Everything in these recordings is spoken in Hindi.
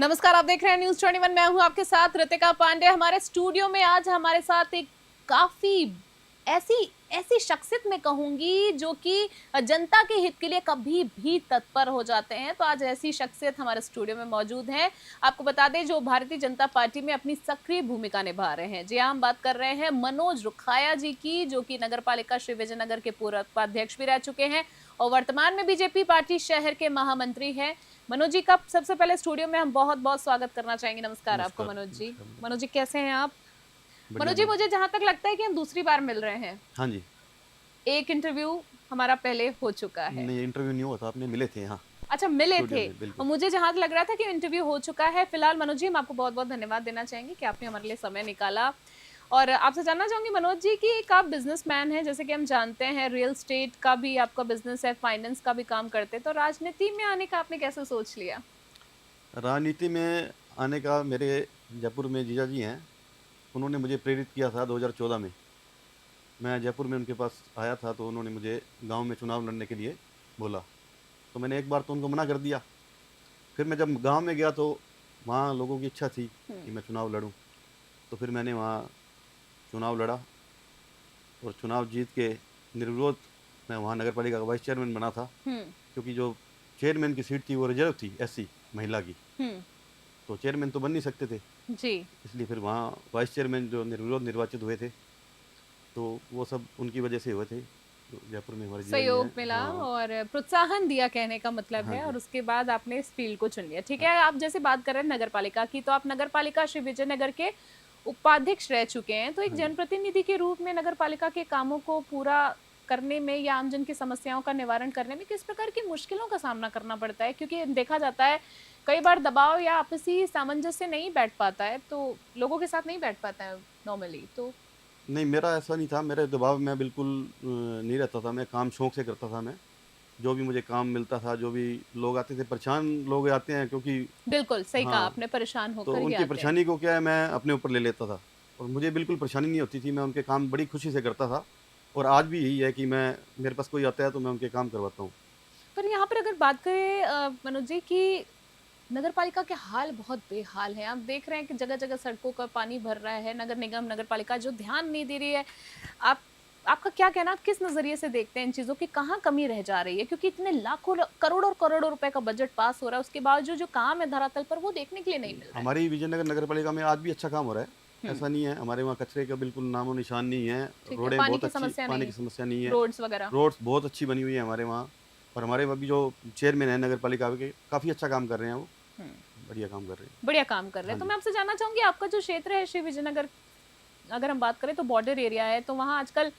नमस्कार, आप देख रहे हैं न्यूज़ 21। मैं हूं आपके साथ रितिका पांडे। हमारे स्टूडियो में आज हमारे साथ एक काफी ऐसी ऐसी शख्सियत मैं कहूंगी जो कि जनता के हित के लिए कभी भी तत्पर हो जाते हैं। तो आज ऐसी शख्सियत हमारे स्टूडियो में मौजूद है। आपको बता दें, जो भारतीय जनता पार्टी में अपनी सक्रिय भूमिका निभा रहे हैं। जी हाँ, हम बात कर रहे हैं मनोज रुखाया जी की, जो कि नगर पालिका श्री विजयनगर के पूर्व उपाध्यक्ष भी रह चुके हैं और वर्तमान में बीजेपी पार्टी शहर के महामंत्री हैं। मनोज जी का सबसे पहले स्टूडियो में हम बहुत बहुत स्वागत करना चाहेंगे। नमस्कार आपको मनोज जी। मनोज जी, कैसे हैं आप? मनोज जी, मुझे जहां तक लगता है कि हम दूसरी बार मिल रहे हैं। हाँ जी। एक इंटरव्यू हमारा पहले हो चुका है। नहीं, इंटरव्यू नहीं हुआ था, आपने मिले थे। हाँ, अच्छा, मिले थे। और बिल्कुल। मुझे जहां लग रहा था कि इंटरव्यू हो चुका है। फिलहाल मनोज जी, हम आपको बहुत बहुत धन्यवाद देना चाहेंगे कि आपने हमारे लिए समय निकाला। और आपसे जानना चाहूंगी मनोज जी कि एक आप बिजनेसमैन हैं, जैसे कि हम जानते हैं रियल स्टेट का भी आपका बिजनेस है, फाइनेंस का भी काम करते हैं। तो राजनीति में आने का आपने कैसे सोच लिया? राजनीति में आने का मेरे जयपुर में जीजा जी हैं, उन्होंने मुझे प्रेरित किया था 2014 में। मैं जयपुर में उनके पास आया था, तो उन्होंने मुझे गांव में चुनाव लड़ने के लिए बोला। तो मैंने एक बार तो उनको मना कर दिया। फिर मैं जब गांव में गया तो वहाँ लोगों की इच्छा थी कि मैं चुनाव लड़ूं। तो फिर मैंने वहाँ चुनाव लड़ा और चुनाव जीत के निर्विरोध मैं वहाँ नगर पालिका का वाइस चेयरमैन बना था। क्योंकि जो चेयरमैन की सीट थी वो रिजर्व थी, एससी महिला की। तो चेयरमैन तो बन नहीं सकते थे जी। इसलिए फिर वहाँ वाइस चेयरमैन जो निर्विरोध निर्वाचित हुए थे, तो वो सब उनकी वजह से हुए थे। तो जयपुर में हमारे सहयोग मिला और प्रोत्साहन दिया, कहने का मतलब हाँ है। और जी। उसके बाद आपने इस फील्ड को चुन लिया। ठीक हाँ, है, आप जैसे बात कर रहे हैं नगर पालिका की, तो आप नगर पालिका श्री विजयनगर के उपाध्यक्ष रह चुके हैं। तो एक हाँ जी। जनप्रतिनिधि के रूप में नगर पालिका के कामों को पूरा करने में या आमजन की समस्याओं का निवारण करने में किस प्रकार की मुश्किलों का सामना करना पड़ता है? क्योंकि देखा जाता है कई बार दबाव या आपसी सामंजस्य नहीं बैठ पाता है, तो लोगों के साथ नहीं बैठ पाता है नॉर्मली। तो नहीं, मेरा ऐसा नहीं था। मेरे दबाव में बिल्कुल नहीं रहता था। मैं काम शौक से करता था। मैं जो भी मुझे काम मिलता था, जो भी लोग आते थे, परेशान लोग आते हैं क्योंकि बिल्कुल सही कहा हाँ, आपने, परेशान तो होकर ही उनकी आते हैं। परेशानी को क्या है मैं अपने ऊपर ले लेता था और मुझे बिल्कुल परेशानी नहीं होती थी। मैं उनके काम बड़ी खुशी से करता था और आज भी यही है कि मैं मेरे पास कोई आता है तो मैं उनके काम करवाता हूँ। पर यहाँ पर अगर बात करें मनोज जी की, नगर पालिका के हाल बहुत बेहाल है। आप देख रहे हैं कि जगह जगह सड़कों का पानी भर रहा है। नगर निगम, नगर पालिका जो ध्यान नहीं दे रही है। आप आपका क्या कहना, आप किस नजरिए से देखते हैं इन चीजों की, कहाँ कमी रह जा रही है? क्योंकि इतने लाखों करोड़ों और करोड़ों रुपए का बजट पास हो रहा है, उसके बावजूद जो काम है धरातल पर वो देखने के लिए नहीं मिल रहा है। हमारी विजयनगर नगर पालिका में आज भी अच्छा काम हो रहा है। हम्म। ऐसा नहीं है, हमारे वहाँ कचरे का बिल्कुल नामो निशान नहीं है। ठीक है, रोडें पानी बहुत की अच्छी, समस्या पानी नहीं की है, समस्या नहीं है। रोड्स वगैरह। रोड्स बहुत अच्छी बनी हुई है हमारे वहाँ। और हमारे अभी जो चेयरमैन है नगर पालिका के, काफ़ी अच्छा काम कर रहे हैं वो। बढ़िया काम कर रहे हैं। बढ़िया काम कर रहे हाँ हैं। तो जी। मैं आपसे जानना चाहूंगी, आपका जो क्षेत्र है श्री विजयनगर, अगर हम बात करें तो बॉर्डर एरिया है, तो वहाँ आजकल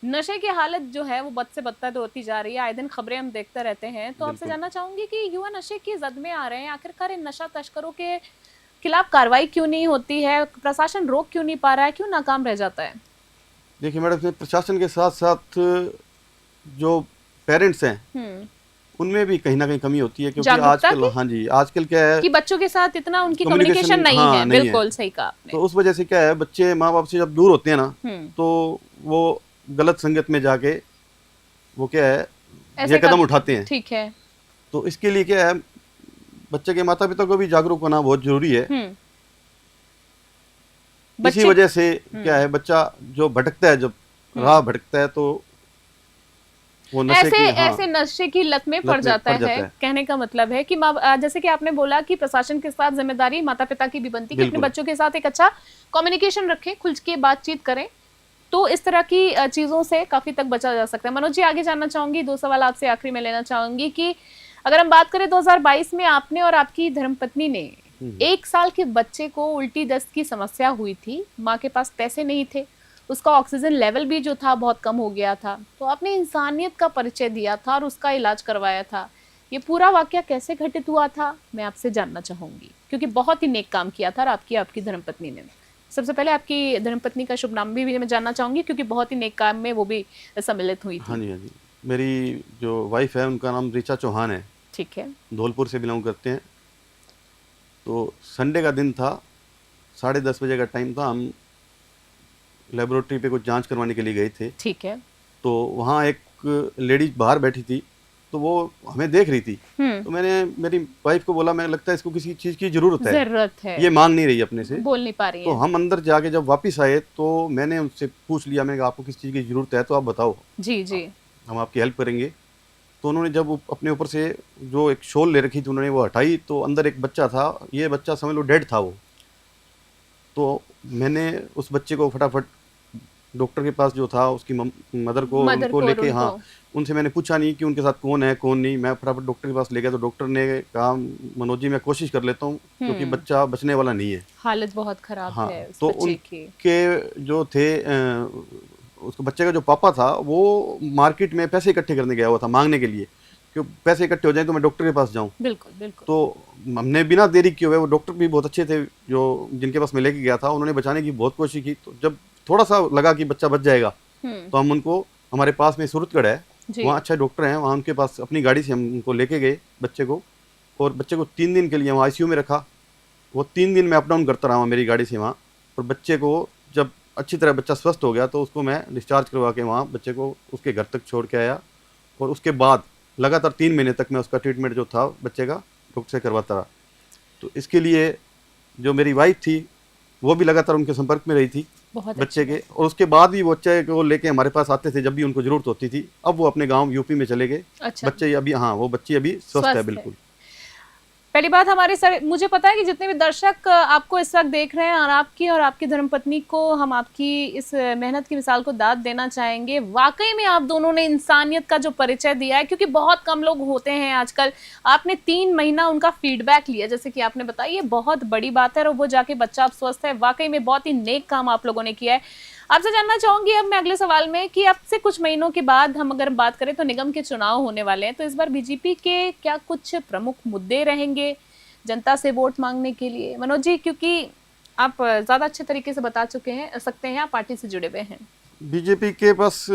नशे की हालत जो है वो बद से बदतर होती जा रही है। आए दिन खबरें हम देखते रहते हैं। तो आपसे बिल्कुल। जानना चाहूंगी कि युवा नशे की जद में आ रहे हैं। आखिरकार इन नशा तस्करों के खिलाफ कार्रवाई क्यों नहीं होती है? प्रशासन रोक क्यों नहीं पा रहा है? क्यों नाकाम रह जाता है? देखिए मैडम, इसमें प्रशासन के साथ साथ जो पेरेंट्स हैं हम्म। उनमें भी कहीं ना कहीं कमी होती है। क्योंकि जागरूकता आजकल, की, हाँ जी, आजकल क्या है, कि बच्चों के साथ इतना उनकी कम्युनिकेशन कम्युनिकेशन नहीं है। हाँ नहीं है। बिल्कुल सही कहा आपने। तो उस वजह से क्या है, बच्चे माँ बाप से जब दूर होते हैं ना, हम्म। तो वो गलत संगत में जाके वो क्या है, ये ऐसे कदम कर, उठाते हैं। ठीक है। तो इसके लिए क्या है, बच्चे के माता पिता को भी जागरूक होना बहुत जरूरी है। हम्म। इसी बच्चे। वजह से क्या है, बच्चा जो भटकता है, जब राह भटकता है, तो वो नशे ऐसे की, हाँ, ऐसे नशे की लत में पड़ लत में जाता पड़ है। जाता है। कहने का मतलब है कि जैसे कि आपने बोला कि प्रशासन के साथ जिम्मेदारी माता पिता की भी बनती है कि अपने बिल्कुल। बच्चों के साथ एक अच्छा कम्युनिकेशन रखें, खुल के बातचीत करें। तो इस तरह की चीजों से काफी तक बचा जा सकता है। मनोज जी, आगे जानना चाहूंगी, दो सवाल आपसे आखिरी में लेना चाहूंगी कि अगर हम बात करें 2022 में आपने और आपकी धर्मपत्नी ने 1 साल के बच्चे को उल्टी दस्त की समस्या हुई थी। माँ के पास पैसे नहीं थे, उसका ऑक्सीजन लेवल भी जो था बहुत कम हो गया था। तो आपने इंसानियत का परिचय दिया था और उसका इलाज करवाया था। ये पूरा वाकया कैसे घटित हुआ था, मैं आपसे जानना चाहूंगी, क्योंकि बहुत ही नेक काम किया था और आपकी धर्मपत्नी ने। सबसे पहले आपकी धर्मपत्नी का शुभ नाम भी मैं जानना चाहूंगी, क्योंकि बहुत ही नेक काम में वो भी सम्मिलित हुई हाँ थी। जी, हाँ जी। मेरी जो वाइफ है उनका नाम ऋचा चौहान है। ठीक है। धौलपुर से बिलोंग करते हैं। तो संडे का दिन था, 10:30 बजे का टाइम था। हम लेबोरेटरी पे कुछ जांच करवाने के लिए गए थे। ठीक है। तो वहाँ एक लेडीज बाहर बैठी थी, तो वो हमें देख रही थी। तो मैंने मेरी वाइफ को बोला, मैं लगता है इसको किसी चीज़ की ज़रूरत है, ये मांग नहीं रही अपने से, बोल नहीं पा रही तो है। हम अंदर जाके जब वापस आए तो मैंने उनसे पूछ लिया, मैंने कहा आपको किस चीज़ की ज़रूरत है तो आप बताओ, जी जी। हम आपकी हेल्प करेंगे। तो उन्होंने जब अपने ऊपर से जो एक शॉल ले रखी थी उन्होंने वो हटाई, तो अंदर एक बच्चा था, ये बच्चा समझ लो डेड था वो। तो मैंने उस बच्चे को फटाफट डॉक्टर के पास जो था उसकी मदर को उनको लेके, हाँ, उनसे मैंने पूछा नहीं कि उनके साथ कौन है कौन नहीं, मैं फटाफट डॉक्टर के पास ले गया। तो डॉक्टर ने कहा मनोज जी मैं कोशिश कर लेता हूँ क्योंकि बच्चा बचने वाला नहीं है, हालत बहुत खराब हाँ। है उस तो बच्चे की। उनके जो थे उसको बच्चे का जो पापा था वो मार्केट में पैसे इकट्ठे करने गया हुआ था मांगने के लिए, कि पैसे इकट्ठे हो जाएं तो मैं डॉक्टर के पास जाऊं। बिल्कुल बिल्कुल। तो हमने बिना देरी किए हुए, वो डॉक्टर भी बहुत अच्छे थे जो जिनके पास मैं लेके गया था, उन्होंने बचाने की बहुत कोशिश की। तो जब थोड़ा सा लगा कि बच्चा बच जाएगा तो हम उनको, हमारे पास में सूरतगढ़ है, वहाँ अच्छा डॉक्टर हैं, वहाँ उनके पास अपनी गाड़ी से हम उनको लेके गए बच्चे को, और बच्चे को 3 दिन के लिए वहाँ ICU में रखा। वो 3 दिन मैं अप डाउन करता रहा हूँ मेरी गाड़ी से वहाँ, और बच्चे को जब अच्छी तरह बच्चा स्वस्थ हो गया तो उसको मैं डिस्चार्ज करवा के वहाँ बच्चे को उसके घर तक छोड़ के आया। और उसके बाद लगातार 3 महीने तक मैं उसका ट्रीटमेंट जो था बच्चे का डॉक्टर से करवाता रहा। तो इसके लिए जो मेरी वाइफ थी वो भी लगातार उनके संपर्क में रही थी बच्चे के, और उसके बाद भी वो बच्चे को लेके हमारे पास आते थे जब भी उनको जरूरत होती थी। अब वो अपने गांव यूपी में चले गए। अच्छा। बच्चे अभी, हाँ, वो बच्ची अभी स्वस्थ है बिल्कुल। पहली बात हमारे सर, मुझे पता है कि जितने भी दर्शक आपको इस वक्त देख रहे हैं और आपकी धर्मपत्नी को हम आपकी इस मेहनत की मिसाल को दाद देना चाहेंगे। वाकई में आप दोनों ने इंसानियत का जो परिचय दिया है, क्योंकि बहुत कम लोग होते हैं आजकल। आपने 3 महीना उनका फीडबैक लिया, जैसे कि आपने बताया, ये बहुत बड़ी बात है, और वो जाके बच्चा अब स्वस्थ है। वाकई में बहुत ही नेक काम आप लोगों ने किया है। आपसे जानना चाहूंगी अब मैं अगले सवाल में कि अब से कुछ महीनों के बाद हम अगर बात करें तो निगम के चुनाव होने वाले हैं, तो इस बार बीजेपी के क्या कुछ प्रमुख मुद्दे रहेंगे जनता से वोट मांगने के लिए? मनोज जी, क्योंकि आप ज्यादा अच्छे तरीके से बता सकते हैं, आप पार्टी से जुड़े हुए हैं। बीजेपी के पास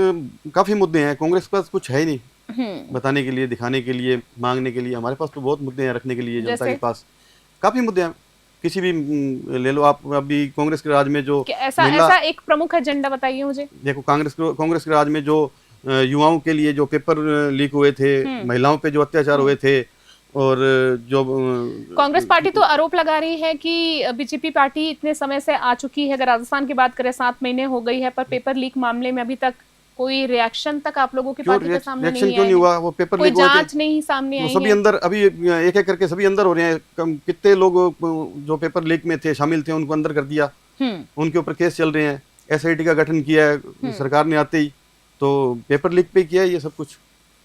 काफी मुद्दे हैं, कांग्रेस के पास कुछ है ही नहीं बताने के लिए, दिखाने के लिए, मांगने के लिए। हमारे पास तो बहुत मुद्दे हैं रखने के लिए, जनता के पास काफी मुद्दे हैं। किसी भी ले लो आप, अभी कांग्रेस के राज में जो ऐसा एक प्रमुख एजेंडा बताइए मुझे। देखो, कांग्रेस के राज में जो युवाओं के लिए जो पेपर लीक हुए थे, महिलाओं पे जो अत्याचार हुए थे, और जो कांग्रेस पार्टी तो आरोप लगा रही है कि बीजेपी पार्टी इतने समय से आ चुकी है, अगर राजस्थान की बात करें 7 महीने हो गई है, पर पेपर लीक मामले में अभी तक कोई रिएक्शन तक आप लोगों की पार्टी के सामने नहीं क्यों नहीं हुआ? वो पेपर लीक हुए थे, जांच नहीं सामने आई सभी अंदर, अभी एक एक करके सभी अंदर हो रहे हैं। कितने लोग जो पेपर लीक में थे, शामिल थे, उनको अंदर कर दिया, उनके ऊपर केस चल रहे हैं। SIT का गठन किया है सरकार ने आते ही, तो पेपर लीक पे किया है ये सब कुछ।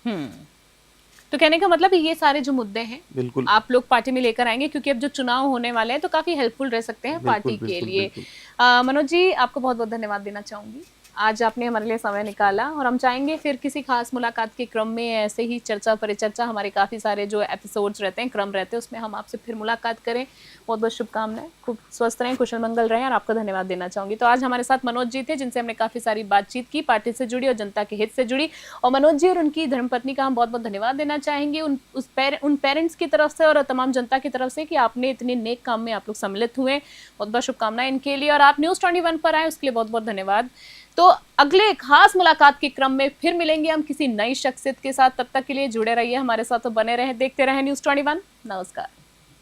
तो कहने का मतलब ये सारे जो मुद्दे हैं बिल्कुल आप लोग पार्टी में लेकर आएंगे, क्योंकि अब जो चुनाव होने वाले हैं तो काफी हेल्पफुल रह सकते हैं पार्टी के लिए। मनोज जी, आपको बहुत बहुत धन्यवाद देना चाहूंगी, आज आपने हमारे लिए समय निकाला, और हम चाहेंगे फिर किसी खास मुलाकात के क्रम में ऐसे ही चर्चा परिचर्चा, हमारे काफ़ी सारे जो एपिसोड्स रहते हैं, क्रम रहते हैं, उसमें हम आपसे फिर मुलाकात करें। बहुत बहुत शुभकामनाएं, खूब स्वस्थ रहें, कुशल मंगल रहें, और आपका धन्यवाद देना चाहूँगी। तो आज हमारे साथ मनोज जी थे, जिनसे हमने काफ़ी सारी बातचीत की, पार्टी से जुड़ी और जनता के हित से जुड़ी। और मनोज जी और उनकी धर्मपत्नी का हम बहुत बहुत धन्यवाद देना चाहेंगे उन पेरेंट्स की तरफ से और तमाम जनता की तरफ से कि आपने इतने नेक काम में आप लोग सम्मिलित हुए। बहुत बहुत शुभकामनाएं इनके लिए, और आप न्यूज़ 21 पर आए उसके लिए बहुत बहुत धन्यवाद। तो अगले खास मुलाकात के क्रम में फिर मिलेंगे हम किसी नई शख्सियत के साथ। तब तक के लिए जुड़े रहिए हमारे साथ, तो बने रहें, देखते रहें न्यूज़ 21। नमस्कार।